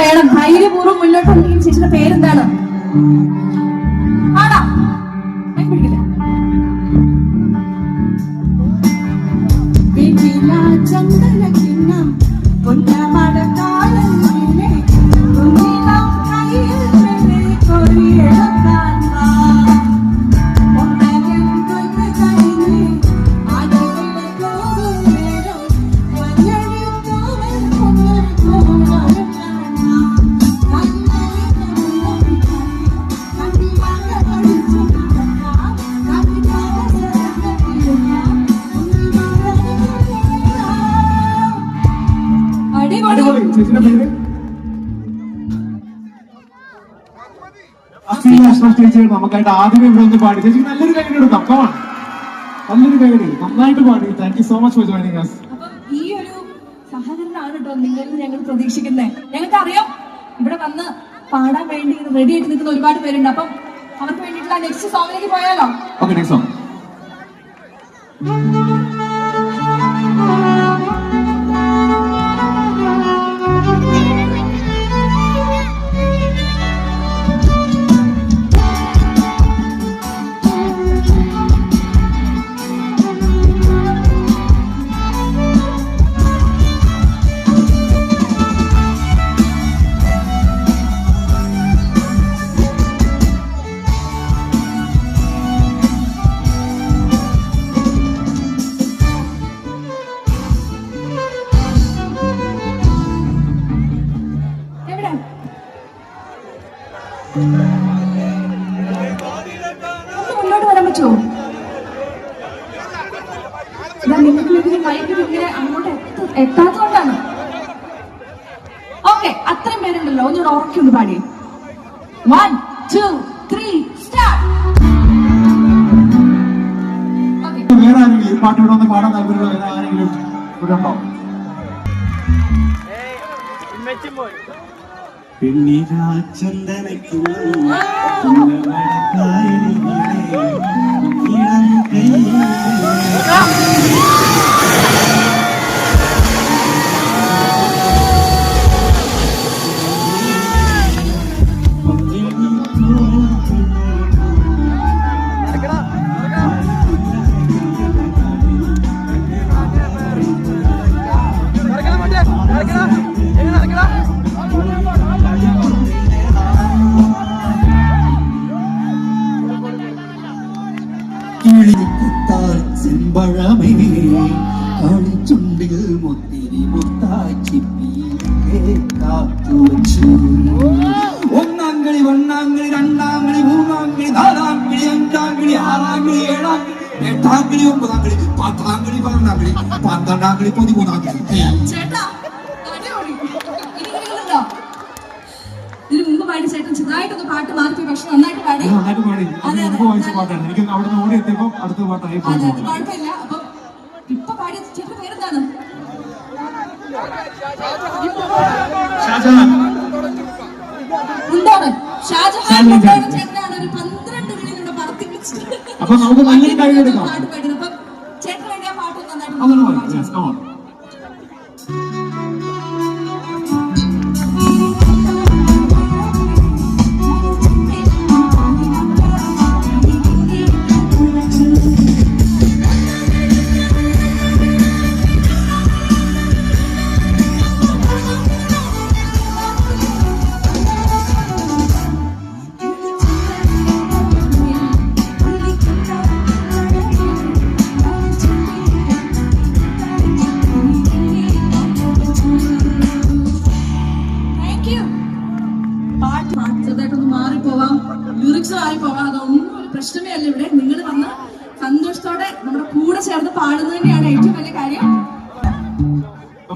വേണം. ധൈര്യപൂർവ്വം മുന്നോട്ട് വന്നെങ്കിൽ ചേച്ചിയുടെ പേരെന്താണ്? ആടാ പിടിക്കില്ല. ചന്ദനക്കിണ്ണം പൊന്നമടക്കാലം നമുക്കായിട്ട് ആദ്യമേ ഇവിടെ ഒന്ന് പാടി. ചേച്ചി നല്ലൊരു കൈ എടുക്കാം. കമാണ് നല്ലൊരു കൈ നന്നായിട്ട് പാടി. Thank you so much for joining us. ഈ ഒരു സഹകരണമാണ് കേട്ടോ നിങ്ങളിൽ ഞങ്ങൾ പ്രതീക്ഷിക്കുന്നത്. ഞങ്ങൾക്ക് അറിയാം ഇവിടെ വന്ന് പാടാൻ വേണ്ടി റെഡി ആയിട്ട് നിൽക്കുന്ന ഒരുപാട് പേരുണ്ട്. അപ്പം അവർക്ക് വേണ്ടിയിട്ടുള്ള നെക്സ്റ്റ് സോങ്ങിലേക്ക് പോയാലോ? Okay, next song. മുന്നോട്ട് വരാൻ പറ്റുമോ? നിങ്ങൾക്ക് മൈക്ക് ഇങ്ങനെ അങ്ങോട്ട് എത്താത്തതുകൊണ്ടാണ്. ഓക്കെ, അത്രയും പേരുണ്ടല്ലോ. ഒന്നുകൂടെ ഉറക്കി ഒന്ന് പാടി. 1 2 3 സ്റ്റാർട്ട്. വേറെ ആരെങ്കിലും ഈ പാട്ട് ഇവിടെ ഒന്ന് പാടാൻ താല്പര്യമുള്ള വേറെ ആരെങ്കിലും ഇവിടെ ഉണ്ടോ? ചെമ്പഴമേ കളിച്ചുണ്ടിൽ മുത്തിരി മുത്താച്ചി കാത്തു വച്ചു. ഒന്നാംകളി ഒന്നാംകളി രണ്ടാംകളി മൂന്നാംകളി നാലാംകളി അഞ്ചാംകളി ആറാംകളി ഏഴാംകളി എട്ടാംകളി ഒമ്പതാംകളി പത്താംകളി പന്ത്രണ്ടാംകളി പന്ത്രണ്ടാംകളി 13ആംകളി. ഇതിന് മുമ്പ് പാടി ചേട്ടൻ ചെറുതായിട്ടൊന്ന് പാട്ട് മാറ്റി, പക്ഷെ നന്നായിട്ട് പാടി. എനിക്ക് അവിടെ നിന്ന് ഓടി എത്തിയപ്പോ അടുത്ത പാട്ടായി. കുഴപ്പമില്ല. അപ്പൊ ഇപ്പൊ പാടിയ ചേട്ടന്റെ പേരെന്താണ്? ഉണ്ടോണ് ഷാജഹാൻ ചേട്ടനാണ്. ഒരു 12 മിനിറ്റ് പറത്തി വെച്ചിട്ട് അപ്പൊ നമുക്ക് നല്ലൊരു കൈ എടുക്കാം. പാട്ട് പാടുന്നത്. അപ്പൊ ചേട്ടന് വേണ്ടി ആ പാട്ട് നന്നായിട്ട് പ്രശ്നമേ അല്ല. ഇവിടെ നിങ്ങൾ വന്ന് സന്തോഷത്തോടെ നമ്മുടെ കൂടെ ചേർന്ന് പാടുന്നത് തന്നെയാണ് ഏറ്റവും വലിയ കാര്യം.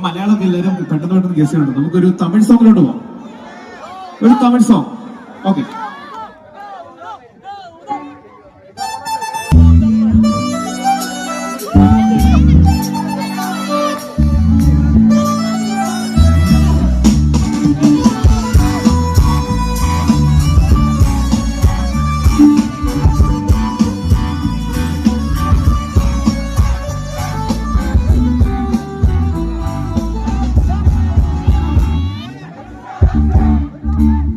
മലയാളം എല്ലാവരും പെട്ടെന്ന് ഗസ് ചെയ്യുന്നുണ്ട്. നമുക്കൊരു തമിഴ് സോങ്ങിലോട്ട് പോവാം. ഒരു തമിഴ് സോങ്. ഓക്കെ, പാടി